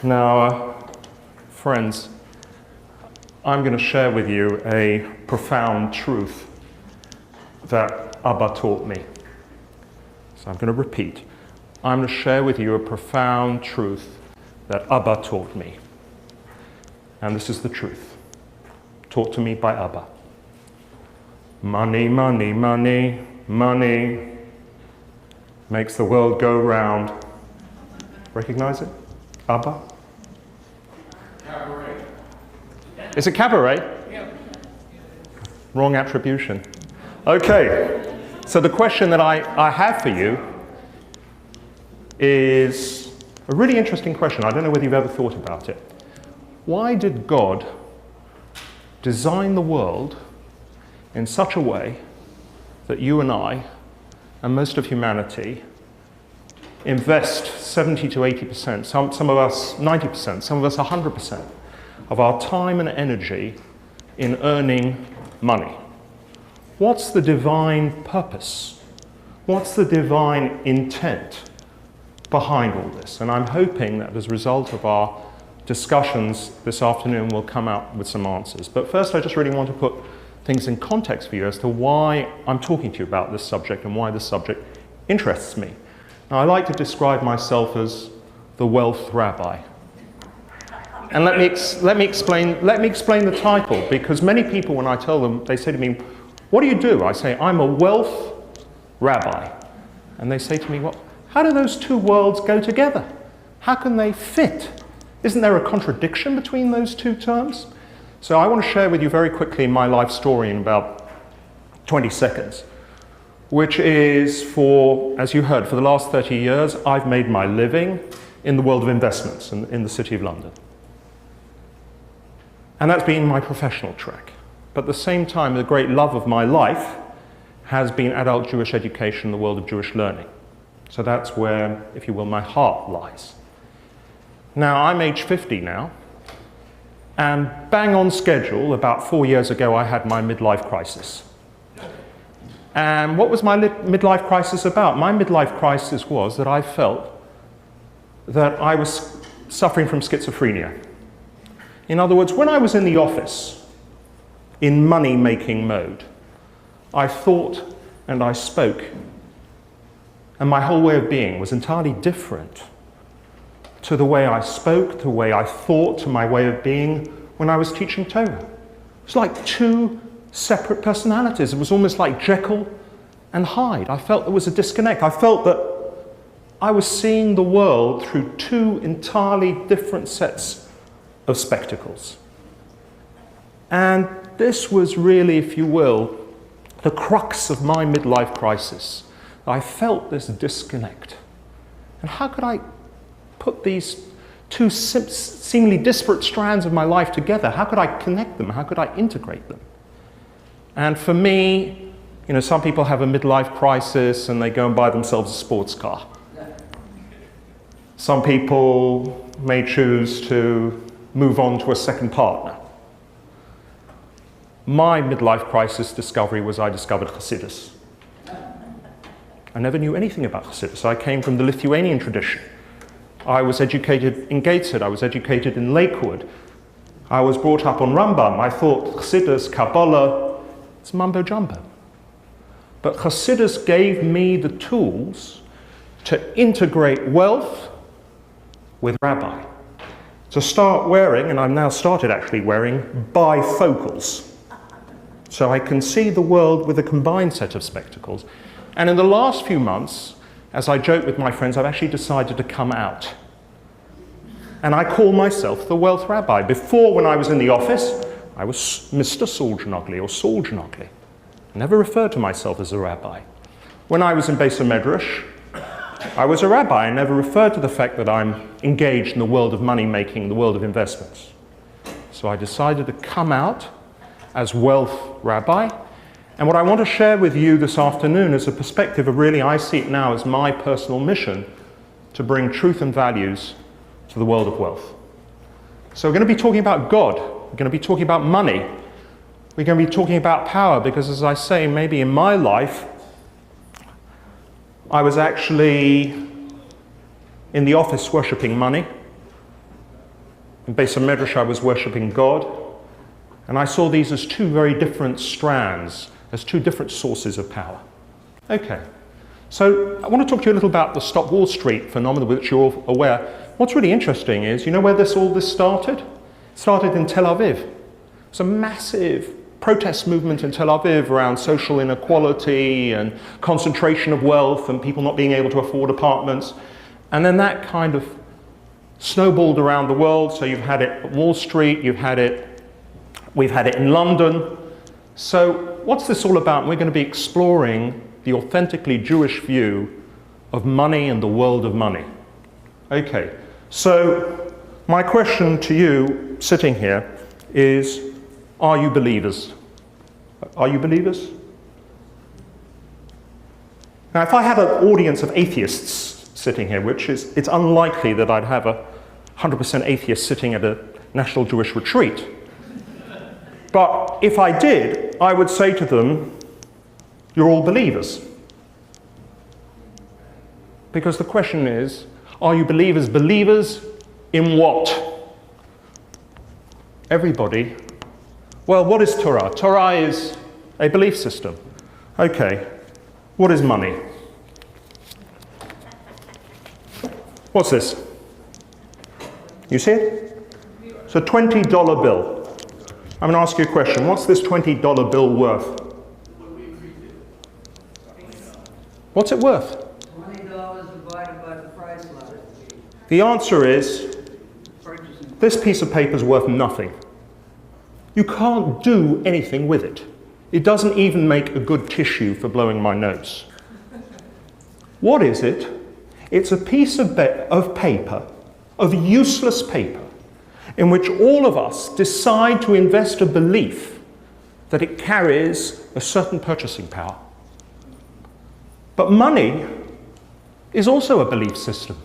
Now, friends, I'm going to share with you a profound truth that Abba taught me. So I'm going to repeat. I'm going to share with you a profound truth that Abba taught me. And this is the truth, taught to me by Abba. Money, money, money, money makes the world go round. Recognize it? Abba? Cabaret. Is it cabaret? Yeah. Wrong attribution. Okay, so the question that I have for you is a really interesting question. I don't know whether you've ever thought about it. Why did God design the world in such a way that you and I, and most of humanity, invest 70 to 80%, some of us 90%, some of us 100% of our time and energy in earning money? What's the divine purpose? What's the divine intent behind all this? And I'm hoping that as a result of our discussions this afternoon, we'll come out with some answers. But first, I just really want to put things in context for you as to why I'm talking to you about this subject and why this subject interests me. Now, I like to describe myself as the wealth rabbi. And let me explain the title, because many people, when I tell them, they say to me, "What do you do?" I say, "I'm a wealth rabbi." And they say to me, "Well, how do those two worlds go together? How can they fit? Isn't there a contradiction between those two terms?" So I want to share with you very quickly my life story in about 20 seconds, which is as you heard, for the last 30 years, I've made my living in the world of investments in the City of London. And that's been my professional track. But at the same time, the great love of my life has been adult Jewish education, the world of Jewish learning. So that's where, if you will, my heart lies. Now, I'm age 50 now, and bang on schedule, about 4 years ago, I had my midlife crisis. And what was my midlife crisis about? My midlife crisis was that I felt that I was suffering from schizophrenia. In other words, when I was in the office, in money-making mode, I thought and I spoke, and my whole way of being was entirely different to the way I spoke, to the way I thought, to my way of being when I was teaching Torah. It's like two separate personalities. It was almost like Jekyll and Hyde. I felt there was a disconnect. I felt that I was seeing the world through two entirely different sets of spectacles. And this was really, if you will, the crux of my midlife crisis. I felt this disconnect. And how could I put these two seemingly disparate strands of my life together? How could I connect them? How could I integrate them? And for me, you know, some people have a midlife crisis and they go and buy themselves a sports car. Some people may choose to move on to a second partner. My midlife crisis discovery was I discovered Hasidus. I never knew anything about Hasidus. I came from the Lithuanian tradition. I was educated in Gateshead. I was educated in Lakewood. I was brought up on Rambam. I thought Hasidus, Kabbalah, it's mumbo jumbo. But Hasidus gave me the tools to integrate wealth with rabbi. To start wearing, and I've now started actually wearing, bifocals. So I can see the world with a combined set of spectacles. And in the last few months, as I joke with my friends, I've actually decided to come out. And I call myself the wealth rabbi. Before, when I was in the office, I was Mr. Saul Djanogly or Saul Djanogly. I never referred to myself as a rabbi. When I was in Beis HaMedrash, I was a rabbi. I never referred to the fact that I'm engaged in the world of money making, the world of investments. So I decided to come out as wealth rabbi. And what I want to share with you this afternoon is a perspective of really, I see it now as my personal mission to bring truth and values to the world of wealth. So we're going to be talking about God. We're going to be talking about money. We're going to be talking about power, because as I say, maybe in my life, I was actually in the office worshipping money. In Beis HaMedrash, I was worshipping God, and I saw these as two very different strands, as two different sources of power. Okay, so I want to talk to you a little about the Stop Wall Street phenomenon, which you're all aware. What's really interesting is, you know where all this started? It started in Tel Aviv. It's a massive protest movement in Tel Aviv around social inequality and concentration of wealth and people not being able to afford apartments. And then that kind of snowballed around the world. So you've had it at Wall Street, we've had it in London. So what's this all about? We're going to be exploring the authentically Jewish view of money and the world of money. Okay, so my question to you sitting here is, are you believers? Are you believers? Now, if I had an audience of atheists sitting here, which is, it's unlikely that I'd have 100% atheist sitting at a National Jewish retreat. But if I did, I would say to them, you're all believers. Because the question is, are you believers? Believers in what? Everybody. Well, what is Torah? Torah is a belief system. Okay, what is money? What's this? You see it? It's a $20 bill. I'm going to ask you a question. What's this $20 bill worth? What's it worth? $20 divided by the price level. The answer is, this piece of paper is worth nothing. You can't do anything with it. It doesn't even make a good tissue for blowing my nose. What is it? It's a piece of paper, of useless paper, in which all of us decide to invest a belief that it carries a certain purchasing power. But money is also a belief system.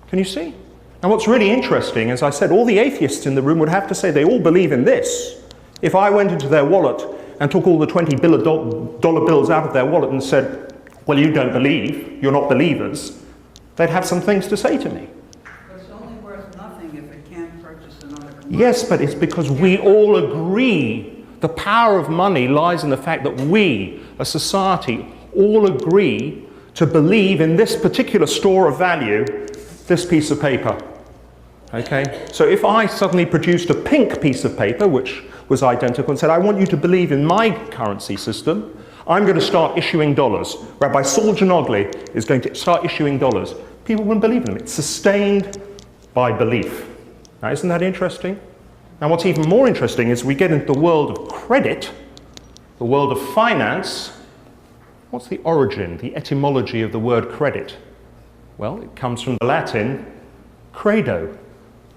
Can you see? And what's really interesting, as I said, all the atheists in the room would have to say they all believe in this. If I went into their wallet and took all the $20 bills out of their wallet and said, well, you don't believe, you're not believers, they'd have some things to say to me. But it's only worth nothing if it can't purchase another commodity. Yes, but it's because we all agree. The power of money lies in the fact that we, a society, all agree to believe in this particular store of value, this piece of paper. Okay? So if I suddenly produced a pink piece of paper, which was identical, and said, I want you to believe in my currency system, I'm going to start issuing dollars. Rabbi Saul Djanogly is going to start issuing dollars. People wouldn't believe in them. It's sustained by belief. Now, isn't that interesting? Now, what's even more interesting is we get into the world of credit, the world of finance. What's the origin, the etymology of the word credit? Well, it comes from the Latin credo,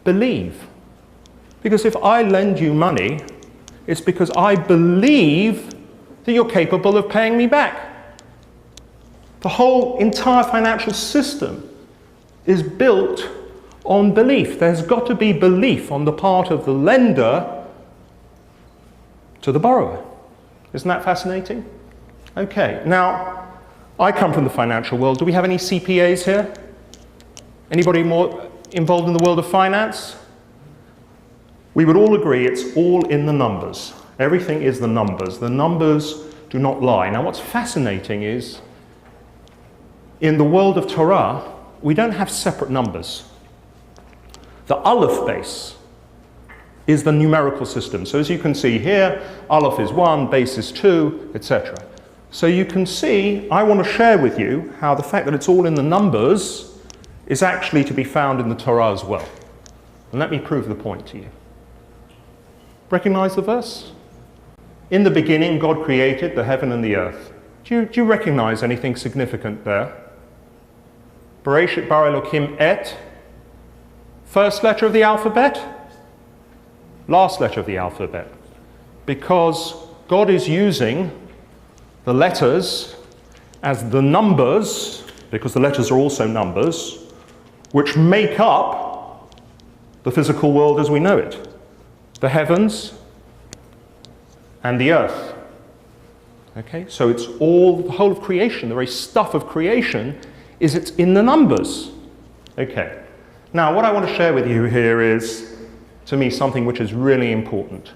believe. Because if I lend you money, it's because I believe that you're capable of paying me back. The whole entire financial system is built on belief. There's got to be belief on the part of the lender to the borrower. Isn't that fascinating? Okay, now, I come from the financial world. Do we have any CPAs here? Anybody more involved in the world of finance? We would all agree it's all in the numbers. Everything is the numbers. The numbers do not lie. Now, what's fascinating is, in the world of Torah, we don't have separate numbers. The Aleph base is the numerical system. So as you can see here, Aleph is 1, base is 2, etc. So you can see, I want to share with you how the fact that it's all in the numbers is actually to be found in the Torah as well. And let me prove the point to you. Recognize the verse? In the beginning, God created the heaven and the earth. Do you recognize anything significant there? Bereshit bara Elokim et. First letter of the alphabet, last letter of the alphabet. Because God is using the letters as the numbers, because the letters are also numbers, which make up the physical world as we know it. The heavens and the earth. Okay, so it's all, the whole of creation, the very stuff of creation, it's in the numbers. Okay, Now, what I want to share with you here is, to me, something which is really important.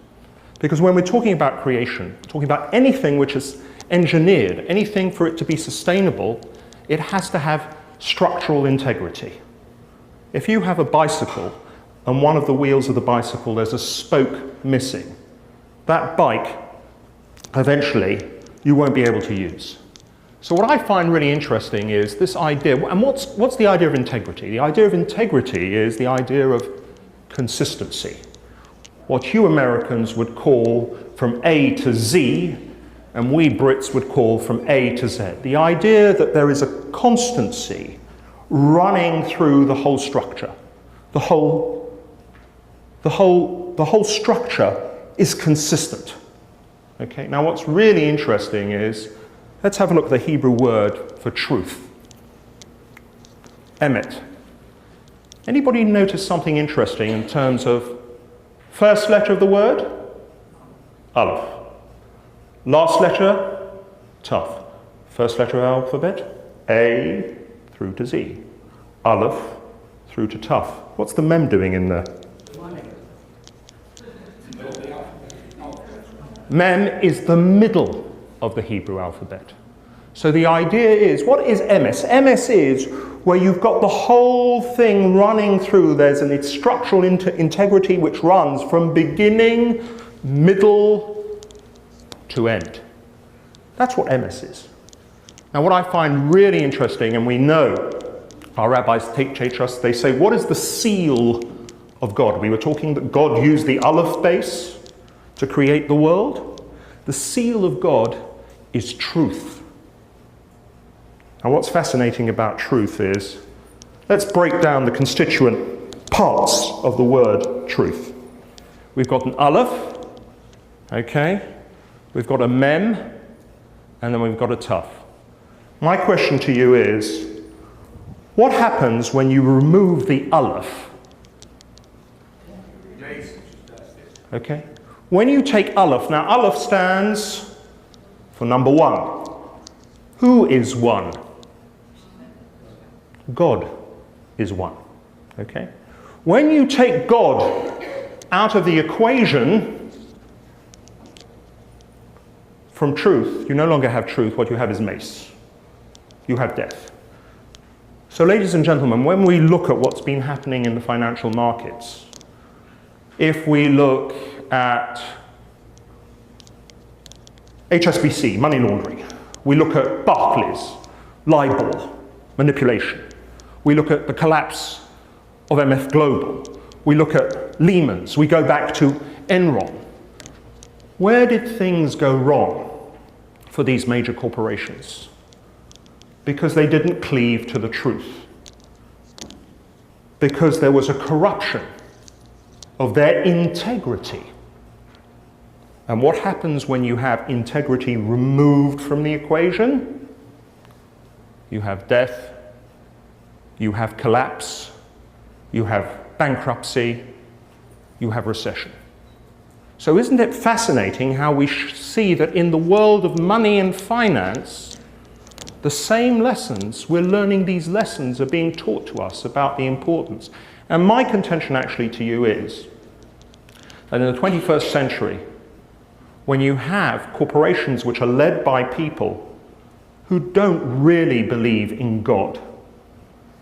Because when we're talking about creation, talking about anything which is engineered, anything for it to be sustainable, it has to have structural integrity. If you have a bicycle and one of the wheels of the bicycle, there's a spoke missing, that bike, eventually, you won't be able to use. So what I find really interesting is this idea, and what's the idea of integrity? The idea of integrity is the idea of consistency. What you Americans would call from A to Z, and we Brits would call from A to Z. The idea that there is a constancy running through the whole structure. The whole structure is consistent. Okay, now what's really interesting is, let's have a look at the Hebrew word for truth. Emet. Anybody notice something interesting in terms of first letter of the word? Aleph. Last letter? Tav. First letter of the alphabet? A through to Z. Aleph through to Tav. What's the mem doing in there? Mem is the middle of the Hebrew alphabet. So the idea is, what is MS? MS is where you've got the whole thing running through. There's an structural integrity which runs from beginning, middle to end. That's what MS is. Now what I find really interesting, and we know our rabbis teach us, they say, what is the seal of God? We were talking that God used the Aleph base to create the world. The seal of God is truth. Now what's fascinating about truth is, let's break down the constituent parts of the word truth. We've got an Aleph, okay? We've got a Mem, and then we've got a Tav. My question to you is, what happens when you remove the Aleph? Okay? When you take Aleph, now Aleph stands for number one. Who is one? God is one. Okay? When you take God out of the equation from truth, you no longer have truth. What you have is mace. You have death. So ladies and gentlemen, when we look at what's been happening in the financial markets, if we look at HSBC, money laundering, we look at Barclays, LIBOR, manipulation, we look at the collapse of MF Global, we look at Lehman's, we go back to Enron. Where did things go wrong for these major corporations? Because they didn't cleave to the truth. Because there was a corruption of their integrity. And what happens when you have integrity removed from the equation? You have death, you have collapse, you have bankruptcy, you have recession. So isn't it fascinating how we see that in the world of money and finance, the same lessons, we're learning these lessons are being taught to us about the importance. And my contention actually to you is that in the 21st century, when you have corporations which are led by people who don't really believe in God,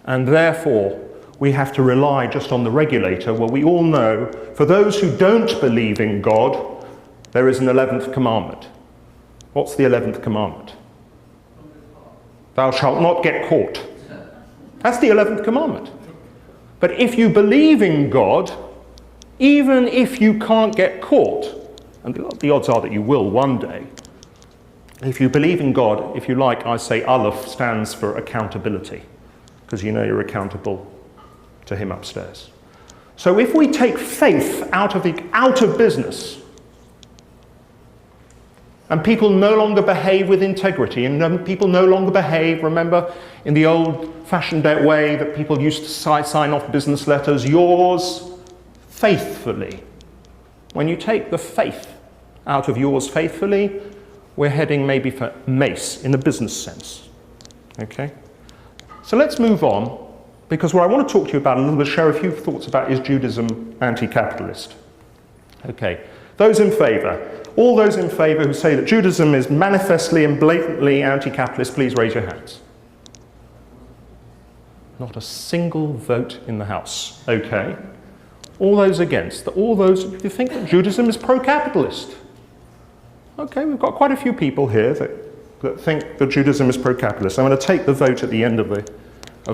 and therefore we have to rely just on the regulator, well, we all know, for those who don't believe in God, there is an 11th commandment. What's the 11th commandment? Thou shalt not get caught. That's the 11th commandment. But if you believe in God, even if you can't get caught, and the odds are that you will one day, if you believe in God, if you like, I say Aleph stands for accountability, because you know you're accountable to him upstairs. So if we take faith out of business, and people no longer behave with integrity, and people no longer behave, remember, in the old-fashioned way that people used to sign off business letters, yours faithfully. When you take the faith out of yours faithfully, we're heading maybe for mace in the business sense. Okay? So let's move on Because what I want to talk to you about a little bit, share a few thoughts about, is Judaism anti-capitalist? Okay, those in favour. All those in favour who say that Judaism is manifestly and blatantly anti-capitalist, please raise your hands. Not a single vote in the House. Okay. All those against, all those who think that Judaism is pro-capitalist. Okay, we've got quite a few people here that think that Judaism is pro-capitalist. I'm going to take the vote at the end of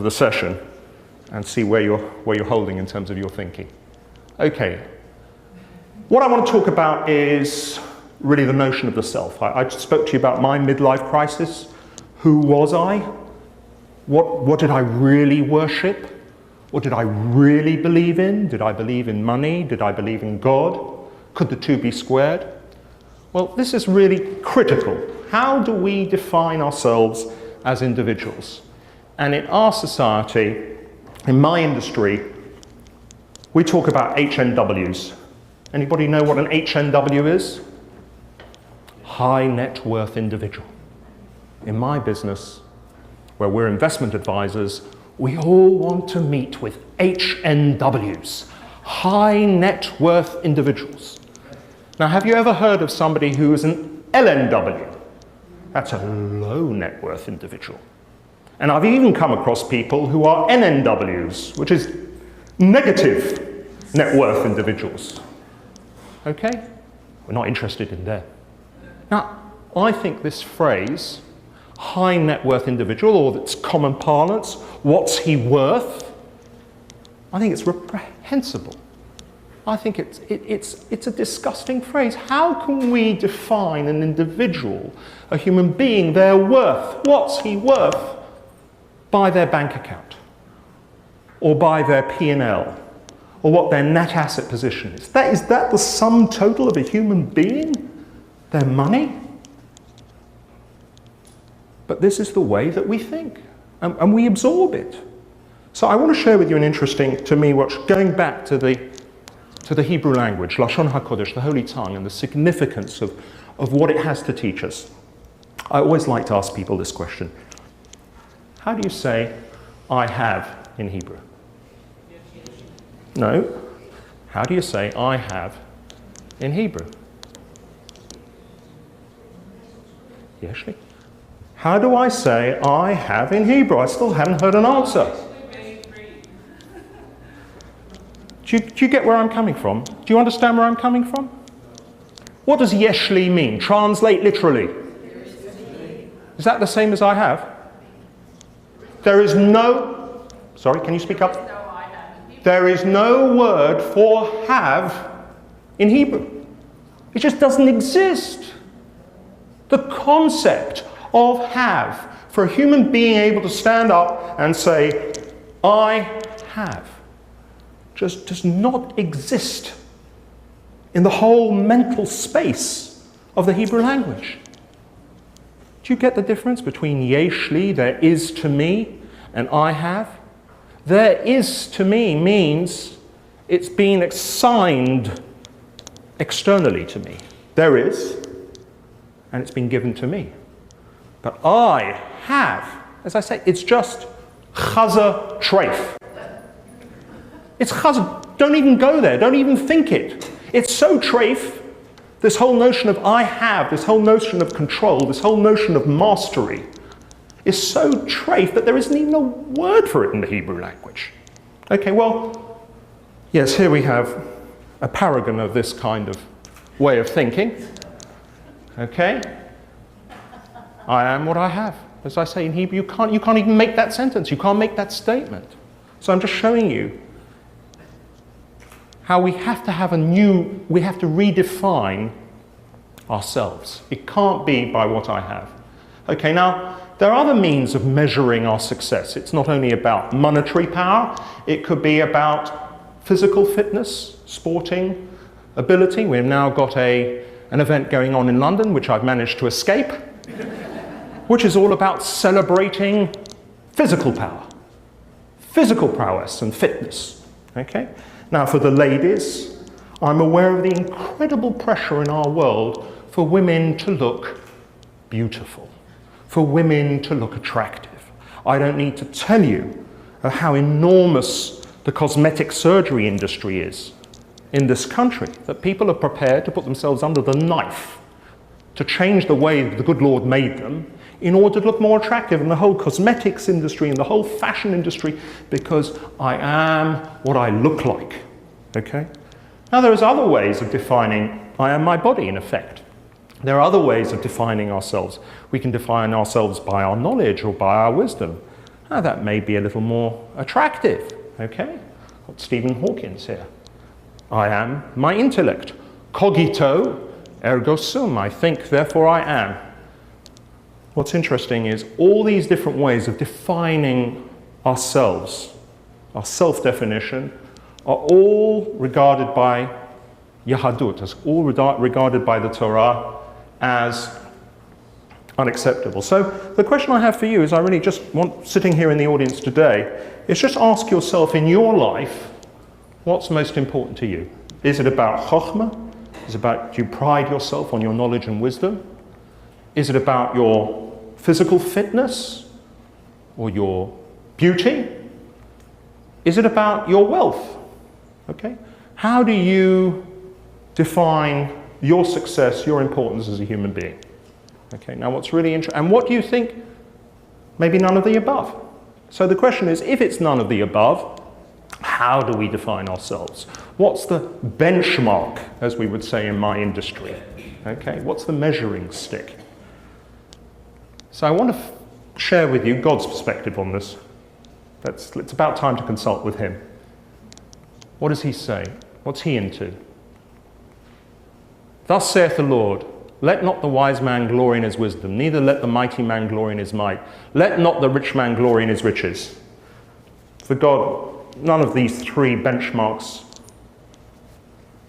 the session and see where you're holding in terms of your thinking. Okay. What I want to talk about is really the notion of the self. I spoke to you about my midlife crisis. Who was I? What did I really worship? What did I really believe in? Did I believe in money? Did I believe in God? Could the two be squared? Well, this is really critical. How do we define ourselves as individuals? And in our society, in my industry, we talk about HNWs. Anybody know what an HNW is? High net worth individual. In my business, where we're investment advisors, we all want to meet with HNWs, high net worth individuals. Now, have you ever heard of somebody who is an LNW? That's a low net worth individual. And I've even come across people who are NNWs, which is negative net worth individuals. Okay? We're not interested in them. Now, I think this phrase, high net worth individual, or its common parlance, what's he worth? I think it's reprehensible. I think it's a disgusting phrase. How can we define an individual, a human being, their worth? What's he worth? By their bank account, or by their P&L, or what their net asset position is. Is that the sum total of a human being? Their money? But this is the way that we think, and we absorb it. So I want to share with you an interesting, to me, going back to the Hebrew language, Lashon HaKodesh, the Holy Tongue, and the significance of what it has to teach us. I always like to ask people this question. How do you say, I have, in Hebrew? No. How do you say, I have, in Hebrew? Yeshli? How do I say, I have, in Hebrew? I still haven't heard an answer. Do you get where I'm coming from? Do you understand where I'm coming from? What does Yeshli mean? Translate literally. Is that the same as I have? There is no... Sorry, can you speak up? There is no word for have in Hebrew. It just doesn't exist. The concept of have, for a human being able to stand up and say, I have, just does not exist in the whole mental space of the Hebrew language. Do you get the difference between yeshli, there is to me, and I have? There is to me means it's been assigned externally to me. There is, and it's been given to me. But I have, as I say, it's just chaza treif. It's chaza, don't even go there, don't even think it. It's so treif, this whole notion of I have, this whole notion of control, this whole notion of mastery is so treif that there isn't even a word for it in the Hebrew language. Okay, well, yes, here we have a paragon of this kind of way of thinking. Okay? I am what I have. As I say in Hebrew, you can't even make that sentence. You can't make that statement. So I'm just showing you how we have to we have to redefine ourselves. It can't be by what I have. Okay, now, there are other means of measuring our success. It's not only about monetary power, it could be about physical fitness, sporting ability. We've now got an event going on in London, which I've managed to escape, which is all about celebrating physical power, physical prowess and fitness. Okay? Now, for the ladies, I'm aware of the incredible pressure in our world for women to look beautiful, for women to look attractive. I don't need to tell you how enormous the cosmetic surgery industry is in this country, that people are prepared to put themselves under the knife to change the way the good Lord made them in order to look more attractive, in the whole cosmetics industry and the whole fashion industry, because I am what I look like, okay? Now there's other ways of defining I am my body, in effect. There are other ways of defining ourselves. We can define ourselves by our knowledge or by our wisdom. Now that may be a little more attractive, okay? Got Stephen Hawkins here. I am my intellect. Cogito ergo sum. I think, therefore I am. What's interesting is all these different ways of defining ourselves, our self-definition, are all regarded by Yahadut, as all regarded by the Torah as unacceptable. So the question I have for you is, I really just want, sitting here in the audience today, is just ask yourself in your life, what's most important to you? Is it about chokhmah? Is it about, do you pride yourself on your knowledge and wisdom? Is it about your physical fitness or your beauty? Is it about your wealth? Okay? How do you define your success, your importance as a human being? Okay, now what's really interesting, and what do you think? Maybe none of the above. So the question is, if it's none of the above, how do we define ourselves? What's the benchmark, as we would say in my industry? Okay, what's the measuring stick? So I want to share with you God's perspective on this. It's about time to consult with him. What does he say? What's he into? Thus saith the Lord, let not the wise man glory in his wisdom, neither let the mighty man glory in his might. Let not the rich man glory in his riches. For God, none of these three benchmarks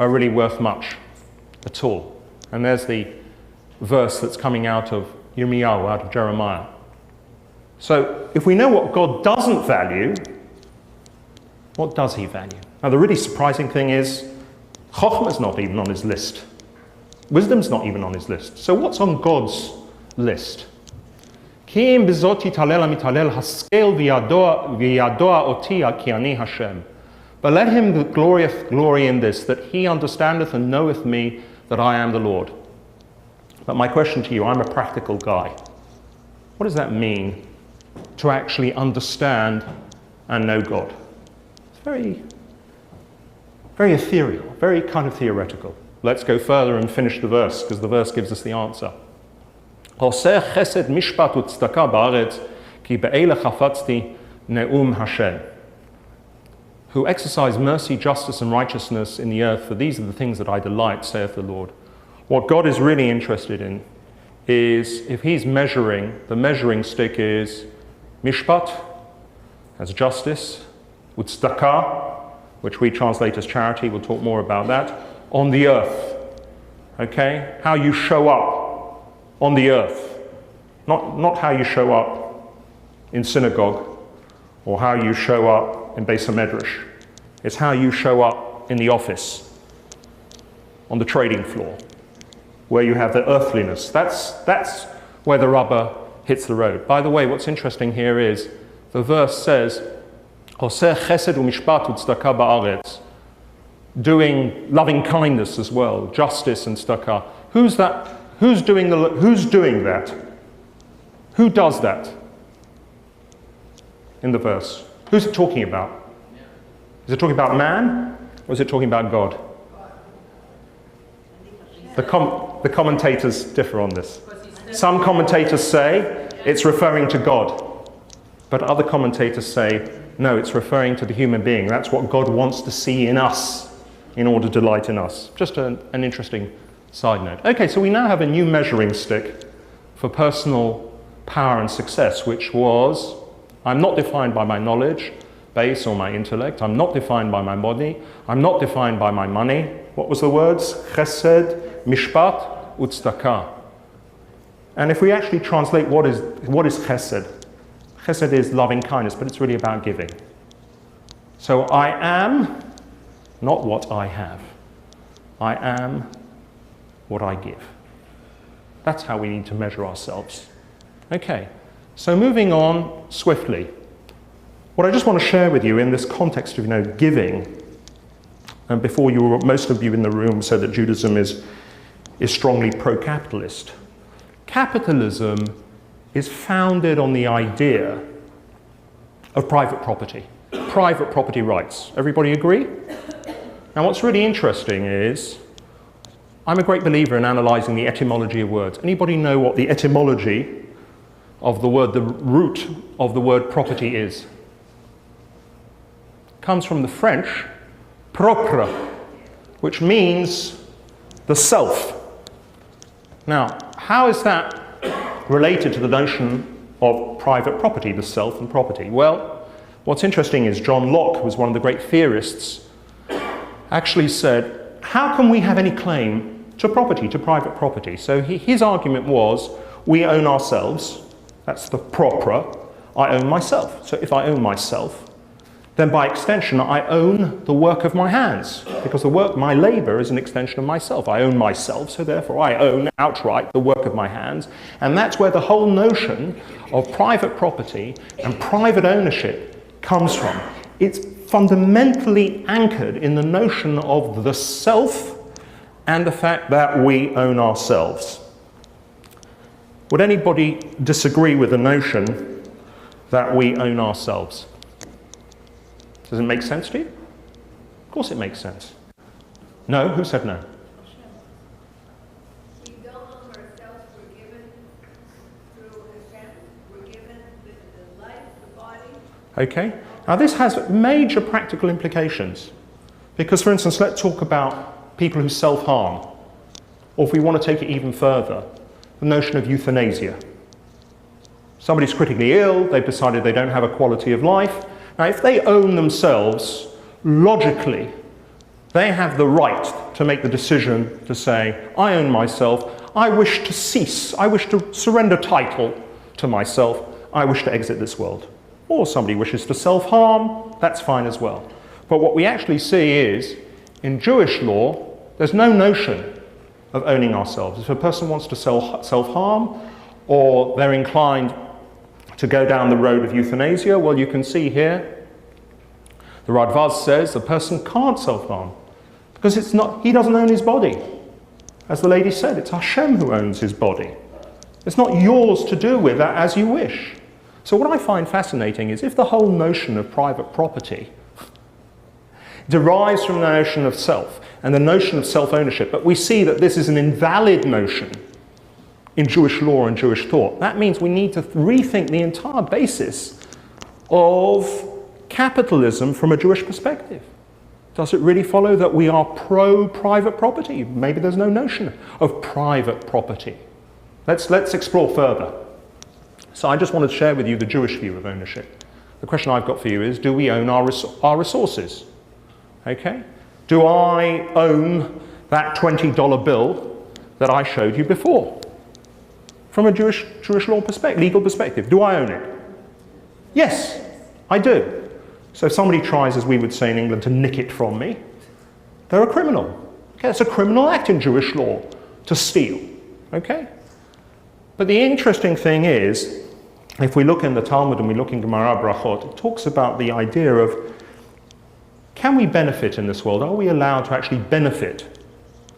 are really worth much at all. And there's the verse that's coming out of Yirmiyahu, out of Jeremiah. So if we know what God doesn't value, what does he value? Now the really surprising thing is, Chokhmah's not even on his list. Wisdom's not even on his list. So what's on God's list? Ki im bizoti talel mitalel haskel v'yadoa oti ki ani Hashem. But let him that glorieth glory in this, that he understandeth and knoweth me, that I am the Lord. But my question to you, I'm a practical guy. What does that mean to actually understand and know God? It's very, very ethereal, very kind of theoretical. Let's go further and finish the verse, because the verse gives us the answer. Oseh chesed mishpat u'tzedakah ba'aretz, ki be'ele chafatzti ne'um Hashem. Who exercise mercy, justice, and righteousness in the earth, for these are the things that I delight, saith the Lord. What God is really interested in is, if he's measuring, the measuring stick is mishpat, as justice, u'tzedakah, which we translate as charity, we'll talk more about that, on the earth, okay? How you show up on the earth. Not how you show up in synagogue or how you show up in Beis HaMedrash. It's how you show up in the office, on the trading floor, where you have the earthliness. That's where the rubber hits the road. By the way, what's interesting here is the verse says, Oseh chesed u'mishpat u'tzedakah ba'aretz, doing loving kindness as well, justice and tzedakah. Who's that? Who's doing that? Who does that in the verse? Who's it talking about? Is it talking about man, or is it talking about God? The commentators differ on this. Some commentators say it's referring to God, but other commentators say no, it's referring to the human being. That's what God wants to see in us in order to delight in us. Just an interesting side note. Okay, so we now have a new measuring stick for personal power and success, which was, I'm not defined by my knowledge base or my intellect. I'm not defined by my body. I'm not defined by my money. What was the words? Chesed, mishpat, u'tzedakah. And if we actually translate what is chesed, chesed is loving kindness, but it's really about giving. So I am not what I have. I am what I give. That's how we need to measure ourselves. Okay, so moving on swiftly. What I just want to share with you in this context of giving, and before most of you in the room said that Judaism is strongly pro-capitalist. Capitalism is founded on the idea of private property rights. Everybody agree? Now what's really interesting is, I'm a great believer in analysing the etymology of words. Anybody know what the etymology of the root of the word property is? It comes from the French, propre, which means the self. Now, how is that related to the notion of private property, the self and property? Well, what's interesting is John Locke, who was one of the great theorists, actually said, how can we have any claim to property, to private property? So his argument was, we own ourselves, that's the propre, I own myself. So if I own myself, then by extension I own the work of my hands, because my labour is an extension of myself. I own myself, so therefore I own outright the work of my hands. And that's where the whole notion of private property and private ownership comes from. It's fundamentally anchored in the notion of the self and the fact that we own ourselves. Would anybody disagree with the notion that we own ourselves? Does it make sense to you? Of course it makes sense. No? Who said no? We don't own ourselves. We're given through Hashem. We're given the life, the body. Okay. Now this has major practical implications. Because, for instance, let's talk about people who self-harm. Or if we want to take it even further, the notion of euthanasia. Somebody's critically ill, they've decided they don't have a quality of life. Now, if they own themselves, logically, they have the right to make the decision to say, I own myself, I wish to cease, I wish to surrender title to myself, I wish to exit this world. Or somebody wishes to self-harm, that's fine as well. But what we actually see is, in Jewish law, there's no notion of owning ourselves. If a person wants to self-harm, or they're inclined to go down the road of euthanasia, well, you can see here, the Radvaz says the person can't self-harm because he doesn't own his body. As the lady said, it's Hashem who owns his body. It's not yours to do with that as you wish. So what I find fascinating is if the whole notion of private property derives from the notion of self and the notion of self-ownership, but we see that this is an invalid notion in Jewish law and Jewish thought, that means we need to rethink the entire basis of capitalism from a Jewish perspective. Does it really follow that we are pro-private property? Maybe there's no notion of private property. Let's explore further. So I just wanted to share with you the Jewish view of ownership. The question I've got for you is, do we own our resources? Okay? Do I own that $20 bill that I showed you before? From a Jewish law perspective, legal perspective, do I own it? Yes, I do. So if somebody tries, as we would say in England, to nick it from me, they're a criminal. Okay, it's a criminal act in Jewish law to steal. Okay? But the interesting thing is, if we look in the Talmud and we look in Gemara Brachot, it talks about the idea of, can we benefit in this world? Are we allowed to actually benefit?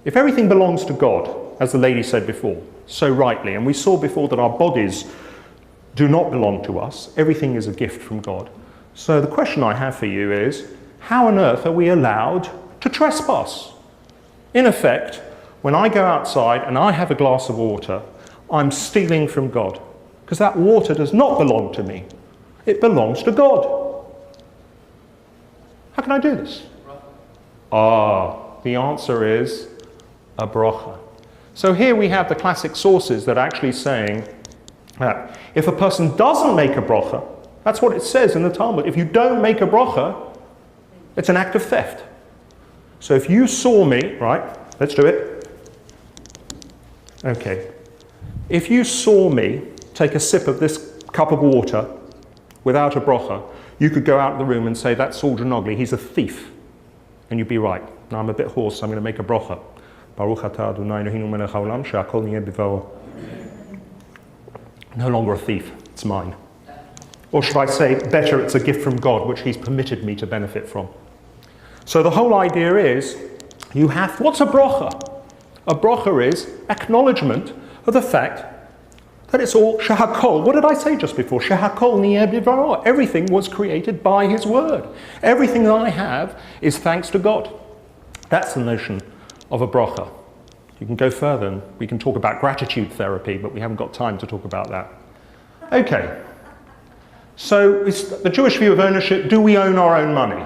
If everything belongs to God, as the lady said before, so rightly, and we saw before that our bodies do not belong to us, everything is a gift from God. So the question I have for you is, how on earth are we allowed to trespass? In effect, when I go outside and I have a glass of water, I'm stealing from God, because that water does not belong to me. It belongs to God. How can I do this? The answer is a bracha. So here we have the classic sources that are actually saying that if a person doesn't make a bracha, that's what it says in the Talmud. If you don't make a bracha, it's an act of theft. So if you saw me, right, let's do it. Okay. If you saw me take a sip of this cup of water without a bracha, you could go out of the room and say, that's Saul Djanogly, he's a thief. And you'd be right. Now I'm a bit hoarse, so I'm going to make a bracha. Baruch atah Adonai Eloheinu melech haolam she'akol niyeh b'dvaro. No longer a thief, it's mine. Or should I say, better, it's a gift from God, which he's permitted me to benefit from. So the whole idea is, what's a brocha? A brocha is acknowledgement of the fact that it's all shehakol. What did I say just before? Shehakol niyeh b'dvaro. Everything was created by his word. Everything that I have is thanks to God. That's the notion of a brocha. You can go further and we can talk about gratitude therapy, but we haven't got time to talk about that. Okay. So it's the Jewish view of ownership, do we own our own money?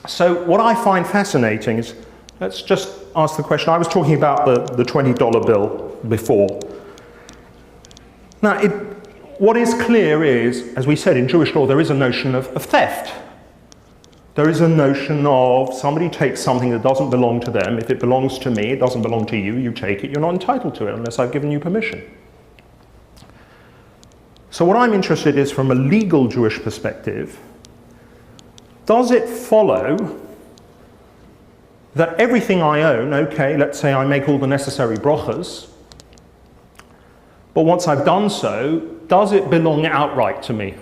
So what I find fascinating is, let's just ask the question. I was talking about the $20 bill before. Now, what is clear is, as we said, in Jewish law, there is a notion of theft. There is a notion of somebody takes something that doesn't belong to them. If it belongs to me, it doesn't belong to you, you take it, you're not entitled to it unless I've given you permission. So what I'm interested in is, from a legal Jewish perspective, does it follow that everything I own, okay, let's say I make all the necessary brochas, but once I've done so, does it belong outright to me?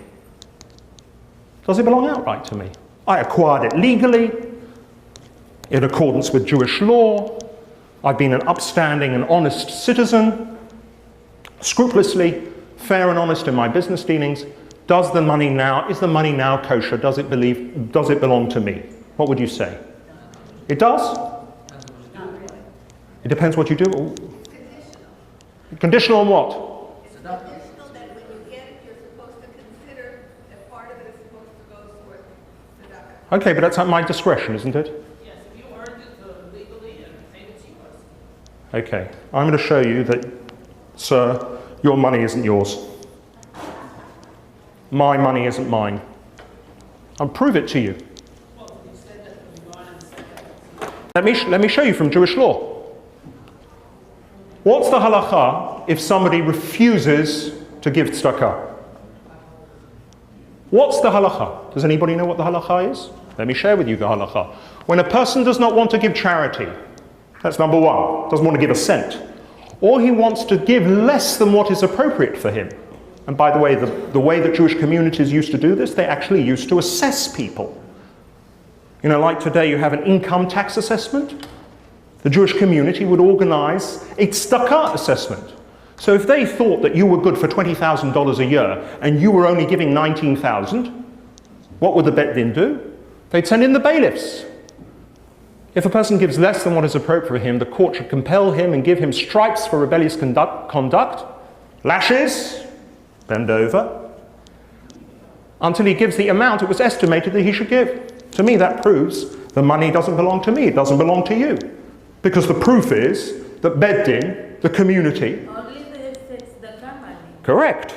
Does it belong outright to me? I acquired it legally, in accordance with Jewish law. I've been an upstanding and honest citizen, scrupulously fair and honest in my business dealings. Is the money now kosher? Does it belong to me? What would you say? It does? It depends what you do. Conditional on what? It's conditional that when you get it, you're supposed to consider that part of it is supposed to go towards tzedakah. Okay, but that's at my discretion, isn't it? Yes, if you earned it legally and paid it to yours. Okay, I'm going to show you that, sir, your money isn't yours. My money isn't mine. I'll prove it to you. Let me show you from Jewish law. What's the halacha if somebody refuses to give tzedakah? What's the halacha? Does anybody know what the halacha is? Let me share with you the halacha. When a person does not want to give charity, that's number one, doesn't want to give a cent, or he wants to give less than what is appropriate for him. And by the way, the way that Jewish communities used to do this, they actually used to assess people. You know, like today you have an income tax assessment. The Jewish community would organize a tzedakah assessment. So if they thought that you were good for $20,000 a year and you were only giving $19,000, what would the Bet Din do? They'd send in the bailiffs. If a person gives less than what is appropriate for him, the court should compel him and give him stripes for rebellious conduct, lashes, bend over, until he gives the amount it was estimated that he should give. To me, that proves the money doesn't belong to me, it doesn't belong to you. Because the proof is that Bet Din, the community... Only the money. Correct.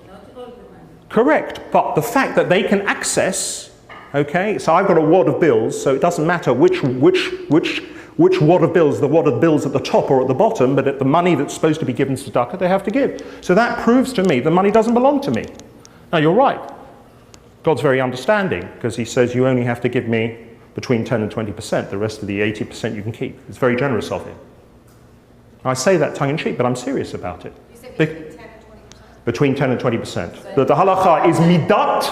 Not all the money. Correct. But the fact that they can access, okay, so I've got a wad of bills, so it doesn't matter which wad of bills, the wad of bills at the top or at the bottom, but at the money that's supposed to be given to tzedakah, they have to give. So that proves to me the money doesn't belong to me. Now, you're right. God's very understanding, because he says you only have to give me between 10 and 20%. The rest of the 80% you can keep. It's very generous of him. I say that tongue-in-cheek, but I'm serious about it. You said between 10 and 20%? Between 10 and 20%. The halacha is midat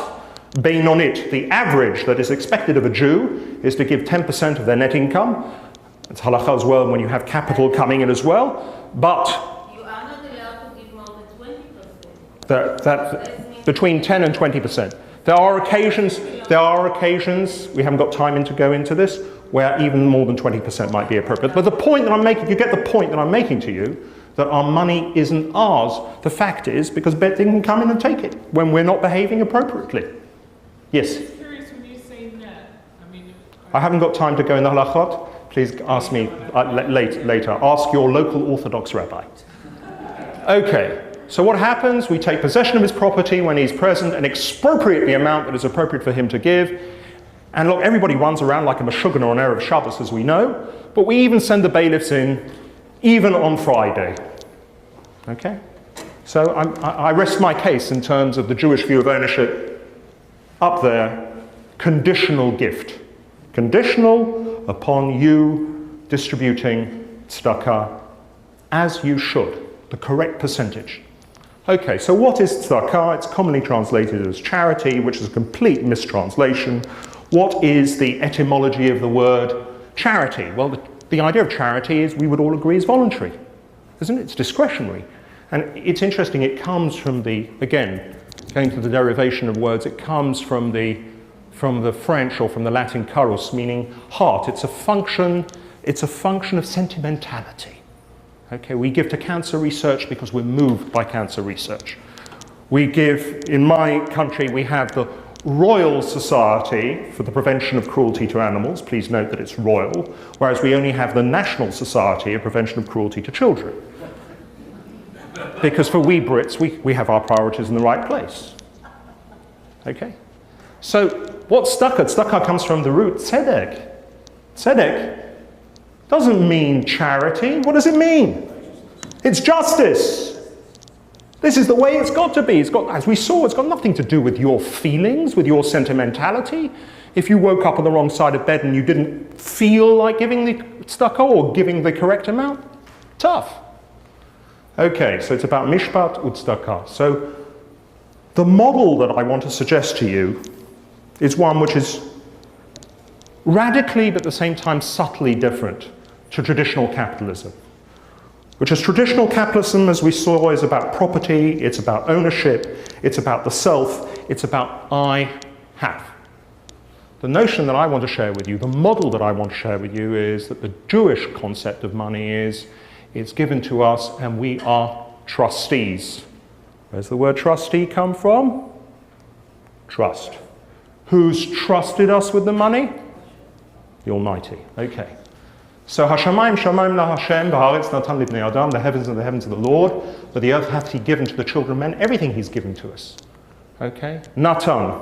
beinonit. The average that is expected of a Jew is to give 10% of their net income. It's halakha as well when you have capital coming in as well. But You are not allowed to give more than 20%. that between 10 and 20%. There are occasions, we haven't got time to go into this, where even more than 20% might be appropriate. But the point that I'm making, you get the point that I'm making to you, that our money isn't ours. The fact is, because Bet Din can come in and take it when we're not behaving appropriately. Yes? I'm curious when you say net. I haven't got time to go in the halachot. Please ask me later. Ask your local Orthodox rabbi. Okay. So what happens? We take possession of his property when he's present and expropriate the amount that is appropriate for him to give. And look, everybody runs around like a Meshuggah or an Erev Shabbos, as we know, but we even send the bailiffs in, even on Friday. Okay? So I rest my case in terms of the Jewish view of ownership. Up there, conditional gift. Conditional upon you distributing tzedakah as you should, the correct percentage. Okay, so what is tzedakah? It's commonly translated as charity, which is a complete mistranslation. What is the etymology of the word charity? Well, the idea of charity is, we would all agree, is voluntary, isn't it? It's discretionary. And it's interesting, it comes from the, again, going to the derivation of words, it comes from the French or from the Latin carus, meaning heart. It's a function of sentimentality. Okay, we give to cancer research because we're moved by cancer research. We give, in my country, we have the Royal Society for the Prevention of Cruelty to Animals. Please note that it's royal, whereas we only have the National Society of Prevention of Cruelty to Children. Because for we Brits, we have our priorities in the right place. Okay? So, what's tzedakah? Tzedakah comes from the root tzedek. Tzedek doesn't mean charity. What does it mean? It's justice. This is the way it's got to be. It's got, as we saw, it's got nothing to do with your feelings, with your sentimentality. If you woke up on the wrong side of bed and you didn't feel like giving the tzedakah or giving the correct amount, tough. Okay, so it's about mishpat u'tzedakah. So the model that I want to suggest to you is one which is radically, but at the same time subtly different to traditional capitalism. Which is traditional capitalism, as we saw, is about property, it's about ownership, it's about the self, it's about I have. The notion that I want to share with you, the model that I want to share with you, is that the Jewish concept of money is, it's given to us and we are trustees. Where's the word trustee come from? Trust. Who's trusted us with the money? The Almighty. Okay. So Hashamayim Shamayim la Hashem, B'haaretz natan libnei Adam, the heavens are the heavens of the Lord, but the earth hath he given to the children of men, everything he's given to us. Okay? Natan.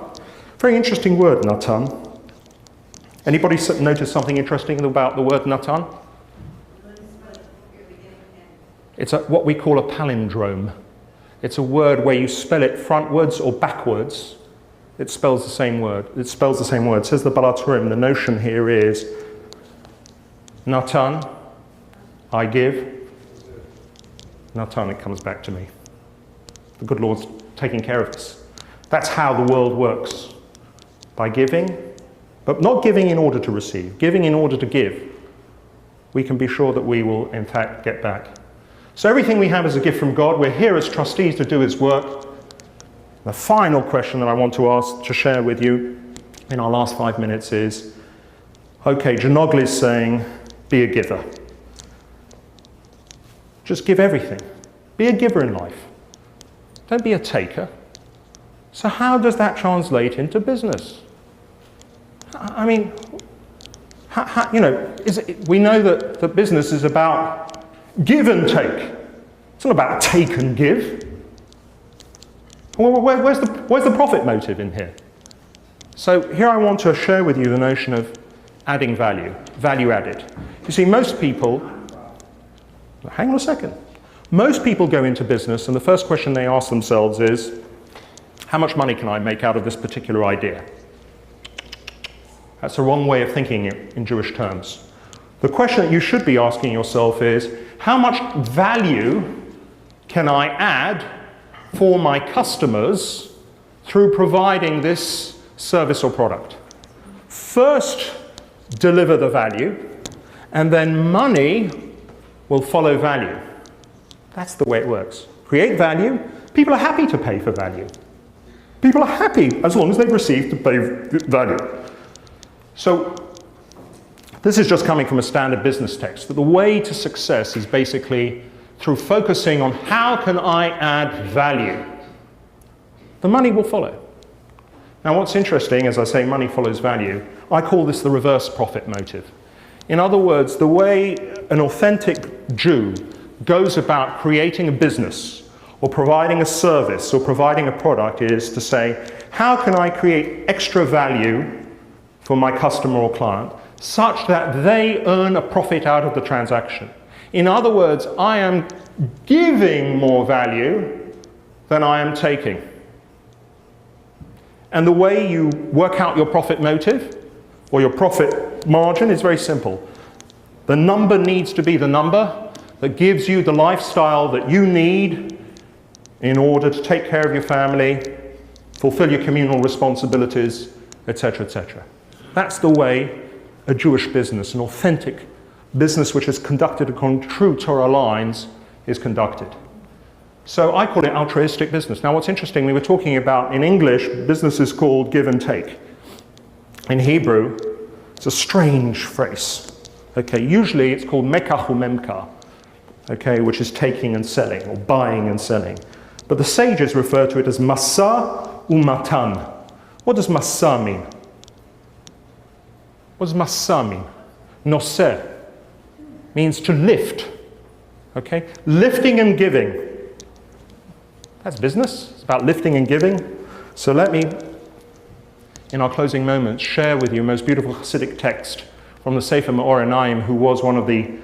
Very interesting word, Natan. Anybody notice something interesting about the word Natan? It's what we call a palindrome. It's a word where you spell it frontwards or backwards. It spells the same word. It spells the same word. Says the Balaturim, the notion here is Natan, I give. Natan, it comes back to me. The good Lord's taking care of us. That's how the world works. By giving, but not giving in order to receive, giving in order to give. We can be sure that we will, in fact, get back. So everything we have is a gift from God. We're here as trustees to do his work. The final question that I want to share with you in our last 5 minutes is, okay, Djanogly is saying, be a giver. Just give everything. Be a giver in life. Don't be a taker. So how does that translate into business? I mean, we know that business is about give and take. It's not about take and give. Well, where's the profit motive in here? So here I want to share with you the notion of adding value, value added. You see, most people, hang on a second. Most people go into business and the first question they ask themselves is, how much money can I make out of this particular idea? That's the wrong way of thinking it in Jewish terms. The question that you should be asking yourself is, how much value can I add for my customers through providing this service or product? First, deliver the value, and then money will follow value. That's the way it works. Create value, people are happy to pay for value. People are happy as long as they've received to pay value. So, this is just coming from a standard business text, that the way to success is basically through focusing on how can I add value. The money will follow. Now what's interesting, as I say, money follows value, I call this the reverse profit motive. In other words, the way an authentic Jew goes about creating a business or providing a service or providing a product is to say, how can I create extra value for my customer or client such that they earn a profit out of the transaction? In other words, I am giving more value than I am taking. And the way you work out your profit motive or your profit margin is very simple. The number needs to be the number that gives you the lifestyle that you need in order to take care of your family, fulfill your communal responsibilities, etc., etc. That's the way a Jewish business, an authentic business which is conducted according to true Torah lines, is conducted. So I call it altruistic business. Now what's interesting, we were talking about, in English, business is called give and take. In Hebrew, it's a strange phrase. Okay, usually it's called mekach umemkar, okay, which is taking and selling, or buying and selling. But the sages refer to it as masa umatan. What does masa mean? What does masa mean? Noseh means to lift. Okay? Lifting and giving. That's business. It's about lifting and giving. So let me, in our closing moments, share with you a most beautiful Hasidic text from the Sefer Me'or Einayim, who was one of the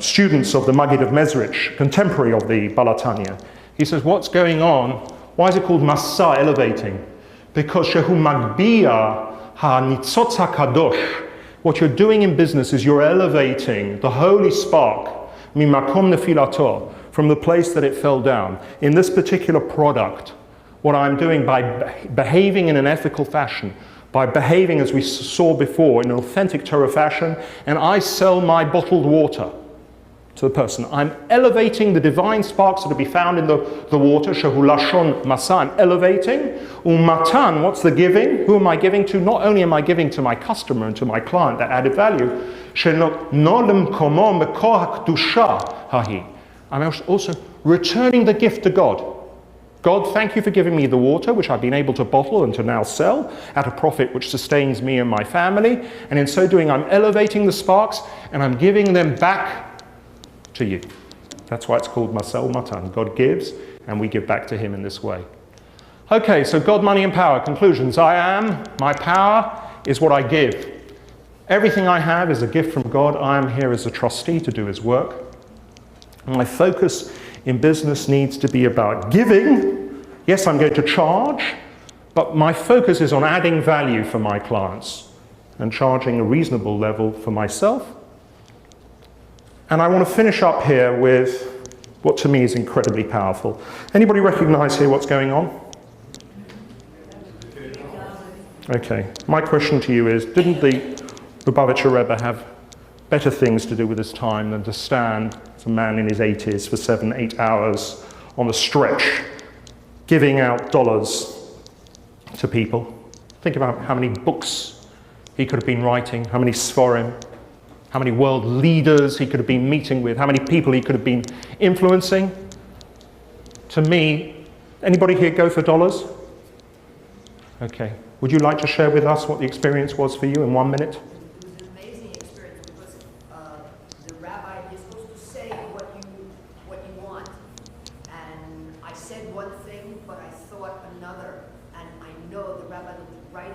students of the Maggid of Mezrich, contemporary of the Balatanya. He says, what's going on? Why is it called Masa, elevating? Because Shehu Magbiya HaNitzotz HaKadosh. What you're doing in business is you're elevating the holy spark, mimakom nefilato, from the place that it fell down. In this particular product, what I'm doing by behaving in an ethical fashion, by behaving as we saw before in an authentic Torah fashion, and I sell my bottled water to the person. I'm elevating the divine sparks that are to be found in the water, shehu lashon masa, I'm elevating. Umatan, what's the giving? Who am I giving to? Not only am I giving to my customer and to my client that added value, I'm also returning the gift to God. God, thank you for giving me the water, which I've been able to bottle and to now sell at a profit which sustains me and my family. And in so doing, I'm elevating the sparks and I'm giving them back to you. That's why it's called Masel Matan. God gives and we give back to him in this way. Okay, so God, money and power. Conclusions. I am, my power is what I give. Everything I have is a gift from God. I am here as a trustee to do his work. My focus in business needs to be about giving. Yes, I'm going to charge, but my focus is on adding value for my clients and charging a reasonable level for myself. And I want to finish up here with what to me is incredibly powerful. Anybody recognize here what's going on? Okay, my question to you is, didn't the Lubavitcher Rebbe have better things to do with his time than to stand as a man in his 80s for 7-8 hours on the stretch, giving out dollars to people? Think about how many books he could have been writing, how many sforim, how many world leaders he could have been meeting with, how many people he could have been influencing. To me, anybody here go for dollars? Okay. Would you like to share with us what the experience was for you in 1 minute? It was an amazing experience because the rabbi is supposed to say what you want. And I said one thing, but I thought another. And I know the rabbi looked right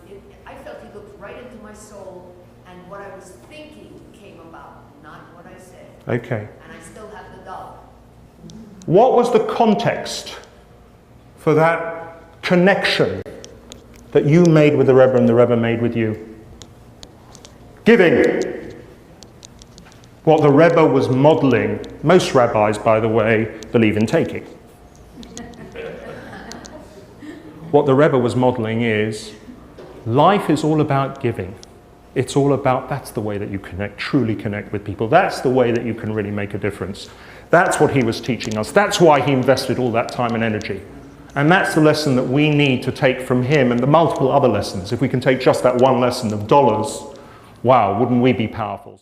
in I felt he looked right into my soul. And what I was thinking came about, not what I said. Okay. And I still have the dollar. What was the context for that connection that you made with the Rebbe and the Rebbe made with you? Giving. What the Rebbe was modeling, most rabbis, by the way, believe in taking. What the Rebbe was modeling is, life is all about giving. It's all about, that's the way that you connect, truly connect with people. That's the way that you can really make a difference. That's what he was teaching us. That's why he invested all that time and energy. And that's the lesson that we need to take from him and the multiple other lessons. If we can take just that one lesson of dollars, wow, wouldn't we be powerful?